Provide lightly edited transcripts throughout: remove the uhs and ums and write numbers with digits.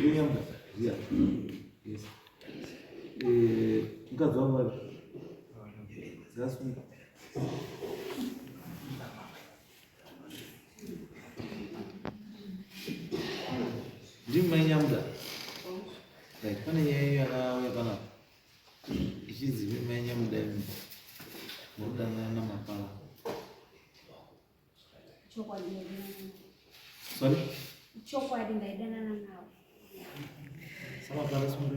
William. Yeah. Yes. Mkazi wangu wapi? Sasa Jimanya muda. Kana yeye anawe kana. Ichizi vimenya muda hivi. Muda na mapala. Chokwa ndio. Sorry? Chokwa ndio ndaidana nao. Sama pala sunde.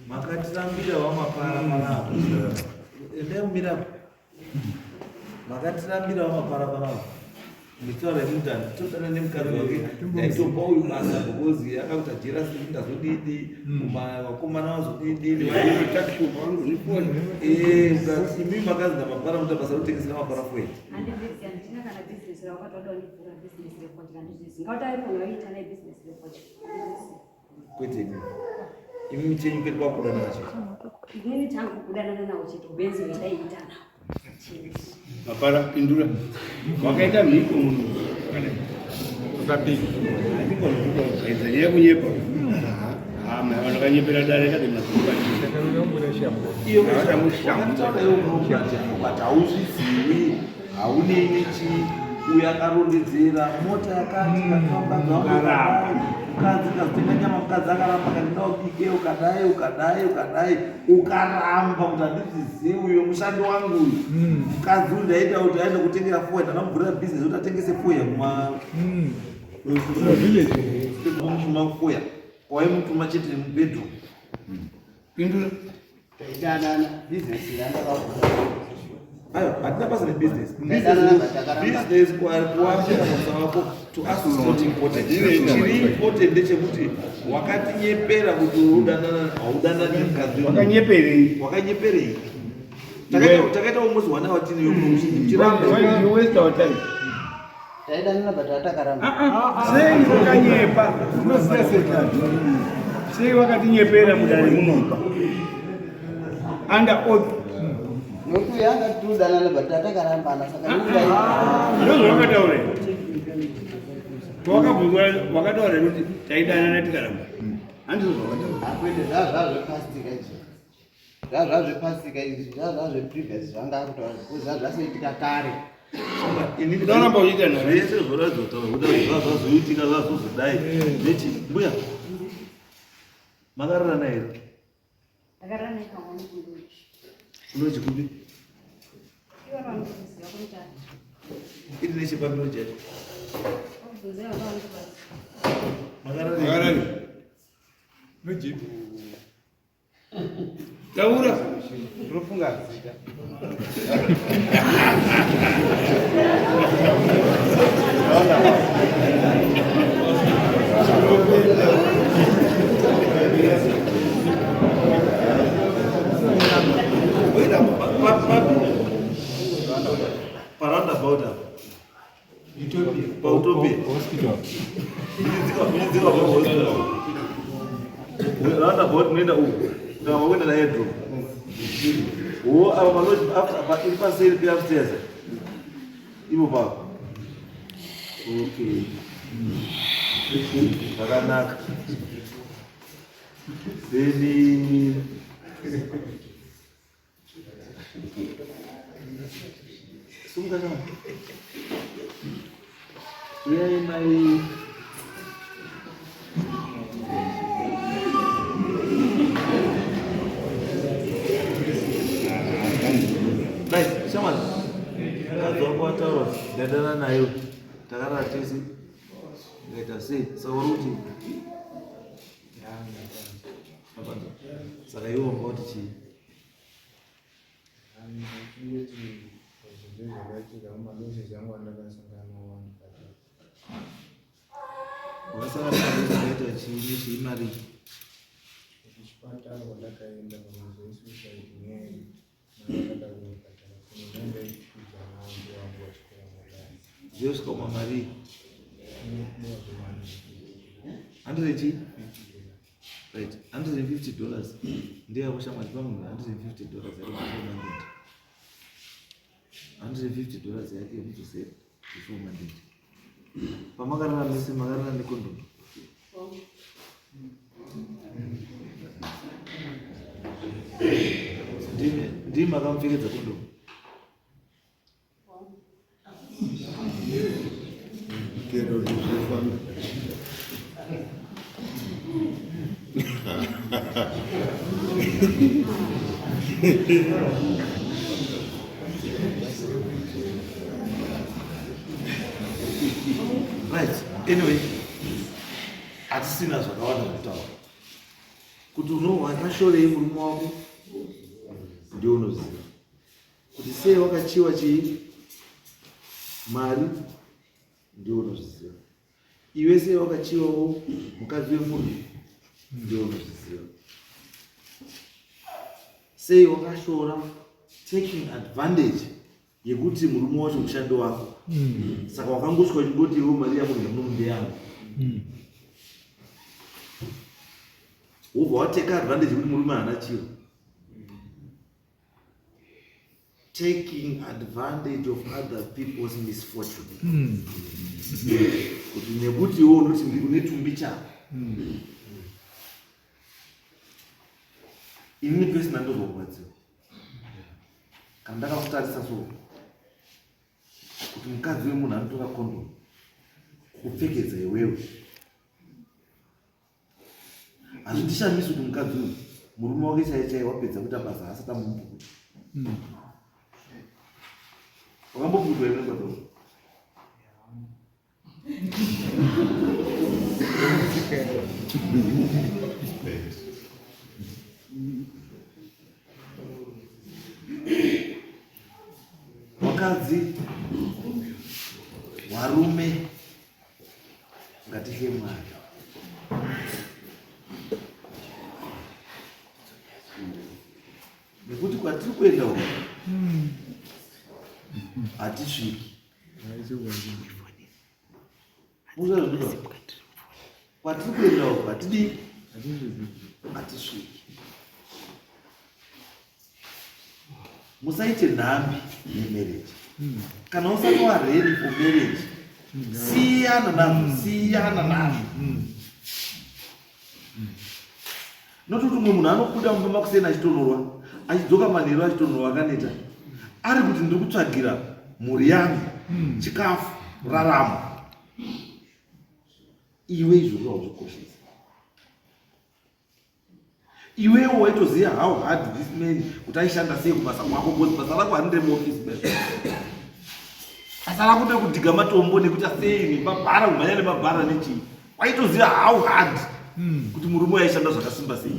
Makatambira wa mapara para. Ndio mira. Makatambira wa mapara para. Mitore mutani totana nemkazi wake yaitopa uyu basa kukozi akakutajira sinda zodidi vakomana vazodidi imi makazi namapara muta basa rotengesera mapara fwe kwete imi michenyu keti kwakudana nacho inini tangu kudana nawo chete kubenzi wedaitana mapara pindura wakaita miko munhu utapika ndiko ndiko yeye kunyepa vanhu vakanyepera dare kati iyo kuti hauzvizivi haunei uyo akarondedzera mota yakati mukadzi kazotenga nyama mukadzi akaramba kandida ubike ukadai ukaramba kuti handizvizivi uyo mushando wangu uyu mukadzi uyu ndaita kuti aenda kutengera foya ndakambvurira bhizinesi kuti atengese foya kumafoya waimutuma chete nemubedroom pindura taidanana bhizinesi randakaua hatina basa nebusiness kuwachera masa wako to us is not important. Chiri important ndechekuti wakatinyepera kuti haudanani mukadzi wakanyeperei takaita umuzi wana watini taidanana but atakaramba sei wakanyepa sei wakatinyepera mudare munopa under oath nokuti yanga tudanana but atakarambana saka ndizvo wakataura wakataura kuti taidanana tikaramba handizvo zvakataura akwete zvazvepastika izvi zvazvepastika izvi zvazveprevious zvanga akutaura because zvazvasoitika kare unoramba uchiita zvese zvozoitika zvazozodai nechi mbuya makararana here akarana ikaona unochi kupi iri nechepamiro chacho makararani nojipi taura rofunga zita Roundabout Utopia hospital. Roundabout nenda huko. Na wawenda na headroom. Aba malodi after in passing the upstairs. Ibo baba. Okay. Karana. Then Sunga sana. Yeye mai Nice, shaman. Kazo kwa tawa dadana nayo. Takara tesi. Ngeta si sauruti. Abanda. Saka yo mboti chi. Wasanga ndio chini mari. Chipatara wadakaenda pamazoisusa inyeri nakada kupatara kunenda ikuja nangu wangu wachikora mwadani Zeus koma mari. $150. Right, $150. Ndio washa malipango $150 $150 yake mtu save before mandate. Pamagaramise magarana nekondomu. Ndimi makamupfekedza kondomu. Kero zvifamba. Right. Anyway, hatisina zvakawanda kutaura. Kuti unowakashorei murume wako ndio unoziva. Kuti sei wakachiwa chii mari ndio unoziva. Iwe sei wakachiwawo mukadzi wemunhu ndio unoziva. Sei wakashora taking advantage yekuti murume wacho mushando wako. Saka wakangoswa chingoti iwe mari yako ngemunhu yangu. Wobva wateka advantage yekuti murume haana chiwa. Taking advantage of other people's misfortune. Kuti nekuti iwe unoti une tumbi chako. Inini pesina ndozorwadziwa. Kana ndakakutarisa so kuti mukadzi wemunhu anotora kondomu kupfekedza iwewe. Hazvindishamisi kuti mukadzi uyu murume wake chaiye wapedza kuita basa asati amumbukuta. Wakamboputwa ere mukadzi? Wakadzi, varume, ngatihe Mwari. Nekuti kwatiri kuenda uko hatisviki. Kwatiri kuenda uko hatisviki. Musaite nhambi yemarriage. Kana usati ready for marriage, siyana nazvo. Nokuti umwe munhu anobuda mumba makusena achitonorwa, achidzoka manheru achitonorwa akaneta, ari kuti ndiri kutsvagira mhuri yangu chikafu, raramo. Iwe izvozvo hauzvikoshesi. Iwewo waitoziva how hard this man kuti aishanda sei kubasa kwako, because basa rako harinde muofisi basa. Asara kuda kudhiga matombo nekuti sei nemabhara, kumhanya nemabhara nechii. Waitoziva how hard kuti murume aishanda zvakasimba sei.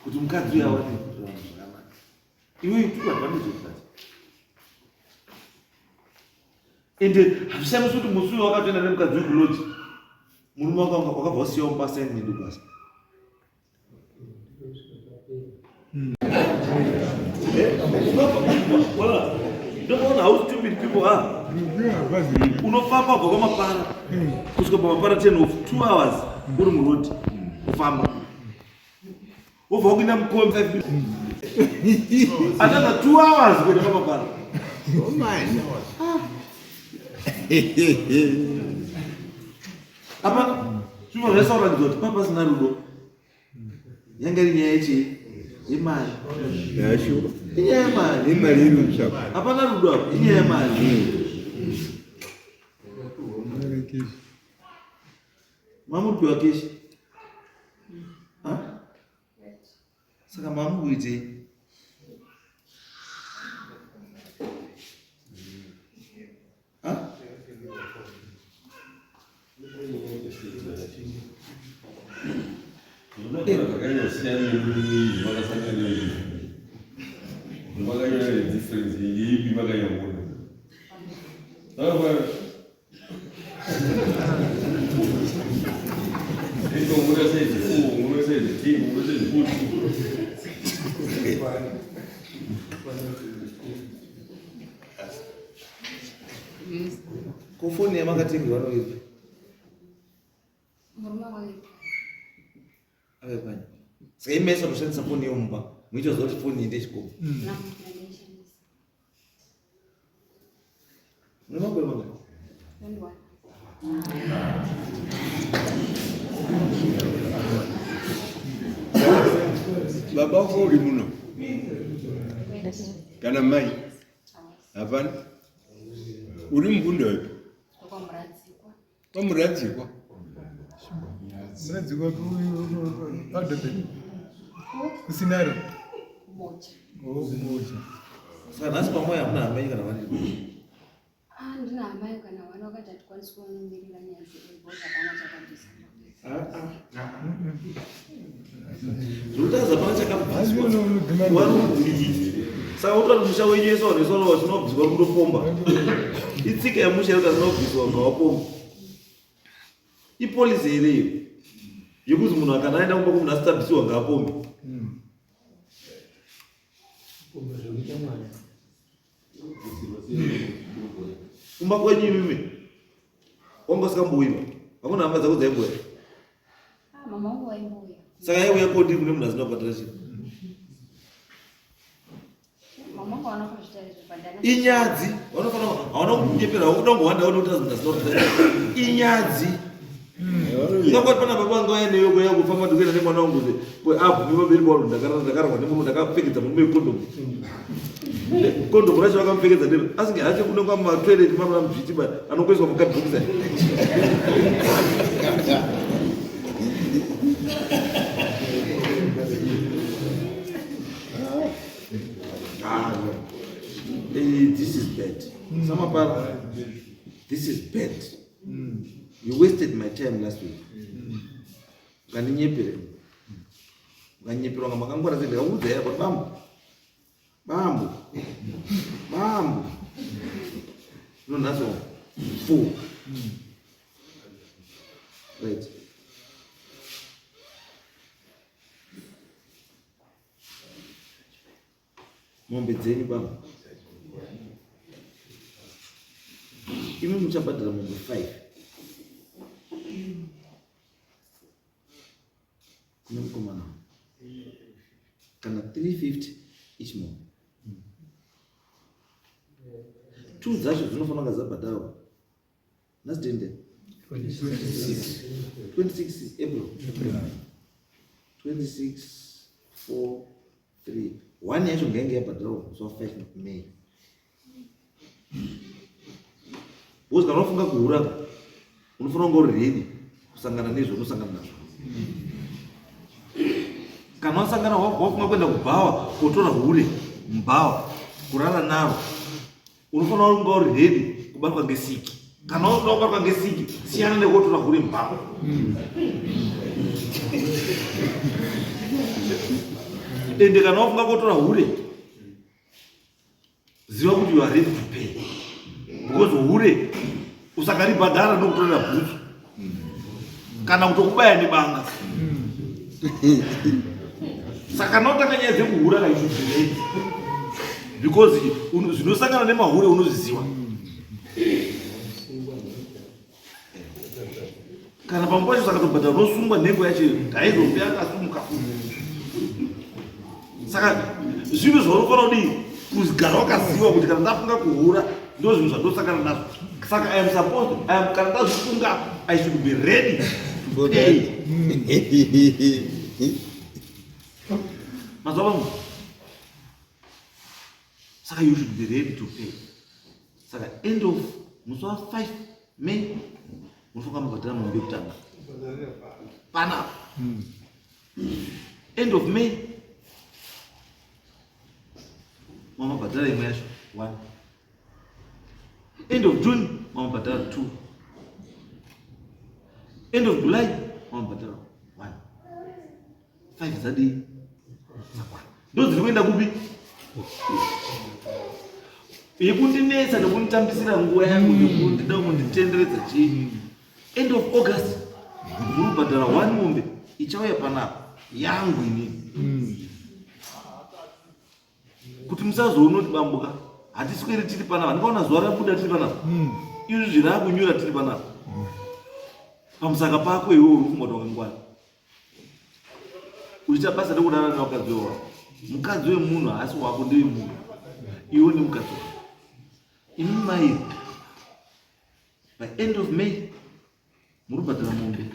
Kuti mukadzi uyu awane zvakanaka. Iwe took advantage of that. Ende hazvishamisi kuti musi uyu wakatoenda nemukadzi uyu kuloji, murume wakabva wasiyawo mubasa nendo basa. Ndoona how stupid people are. Unofamba kubva kwamapara kusvika pamapara 10 of 2 hours uri murodi kufamba. Wobva kuenda mukombe 5 minutes. Another 2 hours kuenda pamapara. Oh my. Apa zvino zvasauradzwa kuti papa sina rudo. Yanga iri nyaya yemari. Yashuka. Inyaya yemari. Imari iri muchapa. Hapana rudo apo, inyaya yemari. Mamuripiwa keshi? Saka mamukuitei? Kufoni yamakatengerwa noipi? Ave pani. Saka imesa kushandisa foni yomumba. Muchizoti foni ndechikomo. Munemakore mangani? 21. Baba wako uri muno kana mai hapana uri mukunda wepi kwa muradzikwa kusinaro saka nhasi pamoya hamuna hamai kana vari ndina hamai kana vana vakati hatikwanisi kumirira nyaya dzebhodha kana chakabvisa zvotaza pana chakabviswa saka utoti musha wenyu yese wanesoro zvinobviswa kundopomba itsika yemusha yekuti zvinobviswa ngawapomba ipolisi here iyo yekuti munhu akana aenda kumba kumunhu asitabvisiwa ngaapombe kumba kwenyu imimi wanga usikamboiva hakuna hamba dzako dzaimboya mama wangu waimboya saka yaiuya kodi kune munhu asina kubhatira chinhu mama wangu hawana kuzvita zvibhadhana inyadzi hawana kunyepera udongohwanda kuti asina kubhatira inyadzi ingangoti pana baba vanga vaeneyo kweya kufamba ndikuenda nemwana wangu abvumi pamberi pavanhu ndakararwa nemunhu ndakapfekedza murume kondomu kondomu racho vakamupfekedza ndero asinge hache kunonga matoireti mamuna muzvitiba anokuiswa mukadhokisa this is bad. Samapara, this is bad. You wasted my time last week. Ukaninyepera. Ukanyepera ngamakangwara zenda udza yako bambo. No nazo. Fool. Right. Mombe dzenyu bambo. Imi muchabhadhara mombe 5. Kuna mukomana kana 350 each month. 2 dzacho dzinofanira kunge dzabhadharwa nasitende 26 April 26 4 3 1 yacho ngainge yabhadharwa so 5 May. Bosi kana unofunga kuhura unofanira kunge uri ready kusangana nezvo unosangana nazvo. Kana wasangana wafunga kuenda kubhawa kutora hure mubhawa kurara naro unofanira kunge uri ready kubatwa ngesiki. Kana unoda kubatwa ngesiki siyana nekutora hure mubhawa. Ende kana wafunga kutora hure ziva kuti you are ready to pay because hure usakaribhadhara nokutorera bhutsu kana kutokubaya nebanga. Saka notanga nyaya dzekuhura kaizvizvinei because zvinosangana nemahure unozviziva. Kana pamwe pacho saka tobhadhara unosungwa nhengo yacho haizope akasumuka. Saka zvinhu zvaunofanira kudii kugara wakaziva kuti kana ndafunga kuhura ndo zvinhu zvandosangana nazvo. Saka kana ndazvifunga I should be ready to pay. Mazavangu. Saka you should be ready to pay. Saka end of musi wa 5 May munofanira mabhadhara mombe yekutanga. Pana. End of May mamabhadhara imwe yacho 1. End of June mamabhadhara 2. End of July mamabhadhara 1. 5 zadi. Ndo dziri kuenda kupi? Yekundinetsa nekunditambisira nguva yangu nekundida kunditenderedza chii. End of August murubhadhara 1 mombe ichauya panapa yangu inini. Kuti musazoona kuti bambuka hatisweri tiri panapa ndikaona zuva rabuda tiri panapa izvi zvirakunyura tiri panapa pamusaka pako iwe uri kufunga kuti wakangwana uchiita basa rekudana nevakadzi wewako. Mukadzi wemunhu haasi wako ndewe munhu iwe nemukadzi wako. Imi mai by end of May muribhadhara mombe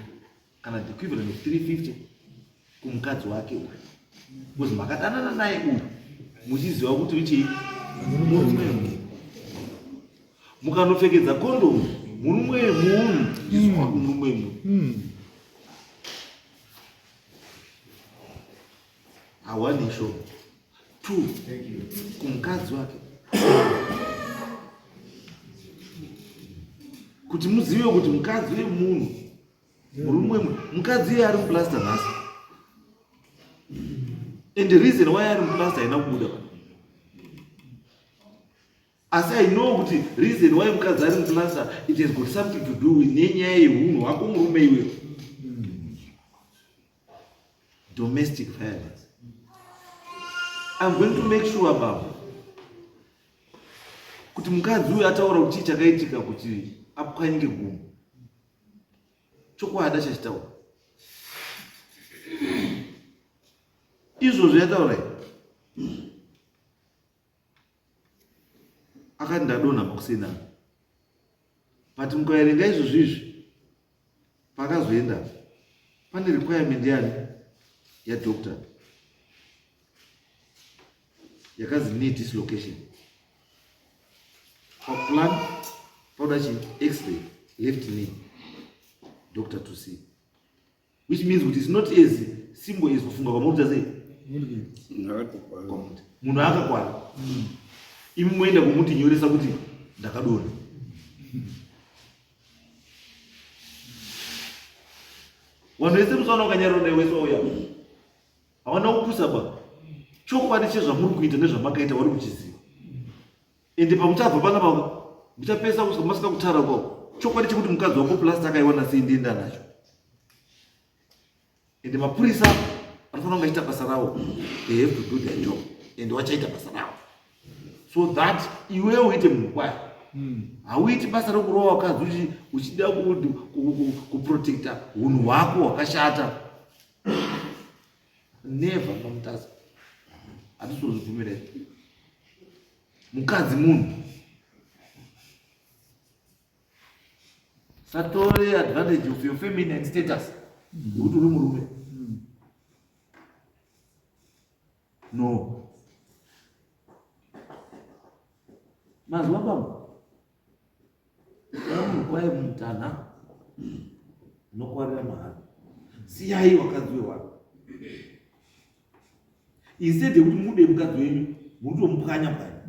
kana the equivalent of 350 kumukadzi wake uyu, because makadanana naye uyu muchiziva kuti vichii murume. Mukanopfekedza kondomu murume munhu iswa kumurume munhu hawanisho 2 kumukadzi wake, kuti muzive kuti mukadzi wemunhu murume mukadzi iye ari muplasta nhasi, and the reason why ari muplasta haina kubuda. Asi I know kuti reason why mukadzi ari muplasta it has got something to do with nenyaya yehunhu hwako murume iweyo. Domestic violence. I'm going to make sure about kuti mukadzi uyu ataura kuti chii chakaitika kuti apwanyike gumbo, chokwadi chachitaura izvozvo yataura akati ndadonha pakusina, but mukaerenga izvozvizvi pakazoenda pane requirement yani yadoctor yakazi knee dislocation, plan pauda chi x-ray left knee doctor to see, which means kuti it's not as simple as kufunga kwamuta sei munhu akakwara imi moenda kumuti nyoresa kuti ndakadonha. Vanhu vese musaona ukanyarona iwese uya hawana kupusa ba, chokwadi chezvamuri kuita nezvamakaita wari kuchiziva, ende pamuchabva panapa muchapesa masika kutara kwako, chokwadi chekuti mukadzi wako plasta akaiwana sei ndienda nacho, ende mapurisa anofanira kunge achiita basa ravo, they have to do their job, ende vachaita basa ravo so that iwewe uite munhu kwayo. Hauiti basa rokurova wakadzi uchida kuprotecta hunhu hwako hwakashata. Never mamutaza, hatisozvibvumirei. Mukadzi munhu, satore advantage of your feminine status yekuti uri murume. No, mazuva pamwe kwai mutana nokwarira mahari siyai wakadzi wewanhu, instead yekuti mude mukadzi wenyu mutomupwanya pwanya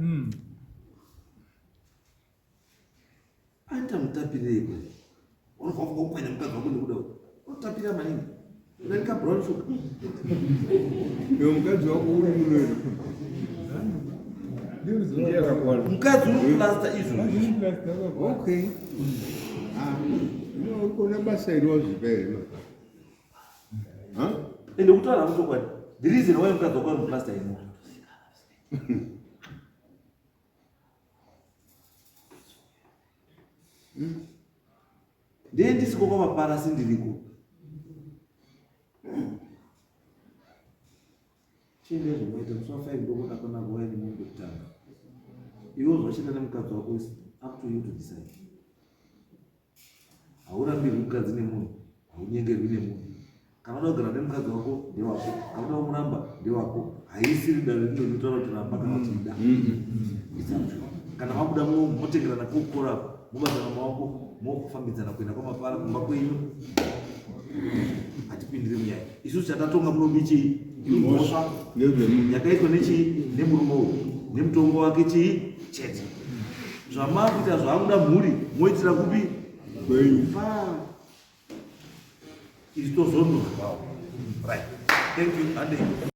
aita mutapirei kwe unofanira kupwanya mukadzi wako nekuda unotapira maningi unaika brown sugar mukadzi wako uri munoero mukadzi unoplasta izvozvi. okay kona basa irizvipere ende kutaura muchokwadi the reason why mukadzi wako ari muplasta ino ndiye ndisiko kwamaparasi ndiriko chindezvomaita musafai kudokona kana kuwaya nemunhu kutanga iwe zvachita nemukadzi wako is up to you to decide. Haurambirwi mukadzi nemunhu, haunyengerwi nemunhu. Kana uda kugara nemukadzi wako ndewako, kana uda kumuramba ndewako, haisiri danho rino rinotaura kuti ramba kana kuti ida. Kana mabuda motengerana kokukora mubasa maoko mokufambidzana kuenda kwamapara kumba kwenyu hatipindiri munyaya. Isusu chatatonga munomi chii mhosva yakaitwa nechii nemurume uyu nemutongo wake chii chete. Zvamakuita zvamuda mhuri moitira kupi kwenyu. Izvi tozondozvawo. Right. Thank you.